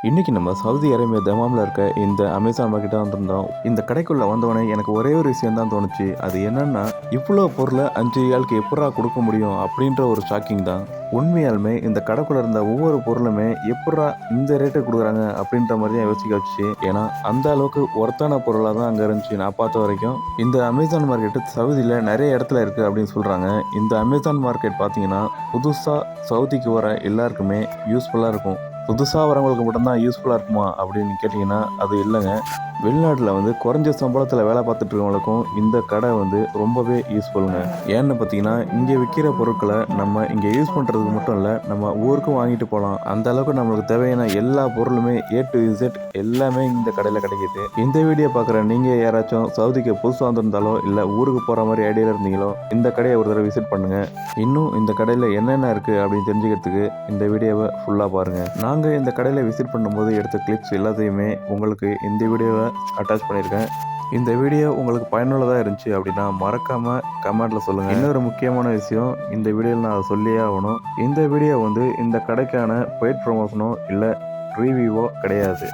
இன்னைக்கு நம்ம Saudi Arabia தமாமில் இருக்க இந்த அமேசான் மார்க்கெட்டை வந்திருந்தோம். இந்த கடைக்குள்ளே வந்தவொடனே எனக்கு ஒரே ஒரு விஷயம் தான் தோணுச்சு. அது என்னன்னா, இவ்வளோ பொருளை 5 ரியாலுக்கு எப்படா கொடுக்க முடியும் அப்படின்ற ஒரு ஷாக்கிங் தான். உண்மையாலுமே இந்த கடைக்குள்ளே இருந்த ஒவ்வொரு பொருளுமே எப்படா இந்த ரேட்டு கொடுக்குறாங்க அப்படின்ற மாதிரி தான் யோசிக்க வச்சு. ஏன்னா அந்த அளவுக்கு ஒர்த்தான பொருளாக தான் அங்கே இருந்துச்சு நான் பார்த்த வரைக்கும். இந்த அமேசான் மார்க்கெட்டு சவுதியில் நிறைய இடத்துல இருக்குது அப்படின்னு சொல்கிறாங்க. இந்த அமேசான் மார்க்கெட் பார்த்தீங்கன்னா புதுசாக சவுதிக்கு வர எல்லாருக்குமே யூஸ்ஃபுல்லாக இருக்கும். புதுசாக வரவங்களுக்கு மட்டும்தான் யூஸ்ஃபுல்லாக இருக்குமா அப்படின்னு கேட்டிங்கன்னா அது இல்லைங்க. வெளிநாட்டில் வந்து குறைஞ்ச சம்பளத்தில் வேலை பார்த்துட்டு இருக்கவங்களுக்கும் இந்த கடை வந்து ரொம்பவே யூஸ்ஃபுல்லுங்க. ஏன்னு பார்த்தீங்கன்னா இங்கே விற்கிற பொருட்களை நம்ம இங்கே யூஸ் பண்ணுறதுக்கு மட்டும் இல்லை, நம்ம ஊருக்கும் வாங்கிட்டு போகலாம். அந்த அளவுக்கு நம்மளுக்கு தேவையான எல்லா பொருளுமே A to Z எல்லாமே இந்த கடையில் கிடைக்கிது. இந்த வீடியோ பார்க்குற நீங்கள் யாராச்சும் சவுதிக்கு புதுசாக வந்திருந்தாலோ இல்லை ஊருக்கு போகிற மாதிரி ஐடியாவில் இருந்தீங்களோ இந்த கடையை ஒரு தடவை விசிட் பண்ணுங்கள். இன்னும் இந்த கடையில் என்னென்ன இருக்குது அப்படின்னு தெரிஞ்சுக்கிறதுக்கு இந்த வீடியோவை ஃபுல்லாக பாருங்கள். நாங்கள் இந்த கடையில் விசிட் பண்ணும்போது எடுத்த கிளிப்ஸ் எல்லாத்தையுமே உங்களுக்கு இந்த வீடியோவை அட்டாச் பண்ணியிருக்கேன். இந்த வீடியோ உங்களுக்கு பயனுள்ளதாக இருந்துச்சு அப்படின்னா மறக்காமல் கமெண்ட்டில் சொல்லுங்கள். இன்னொரு முக்கியமான விஷயம், இந்த வீடியோவில் நான் அதை சொல்லியே ஆகணும். இந்த வீடியோ வந்து இந்த கடைக்கான பெய்ட் ப்ரொமோஷனோ இல்லை ரிவ்யூவோ கிடையாது.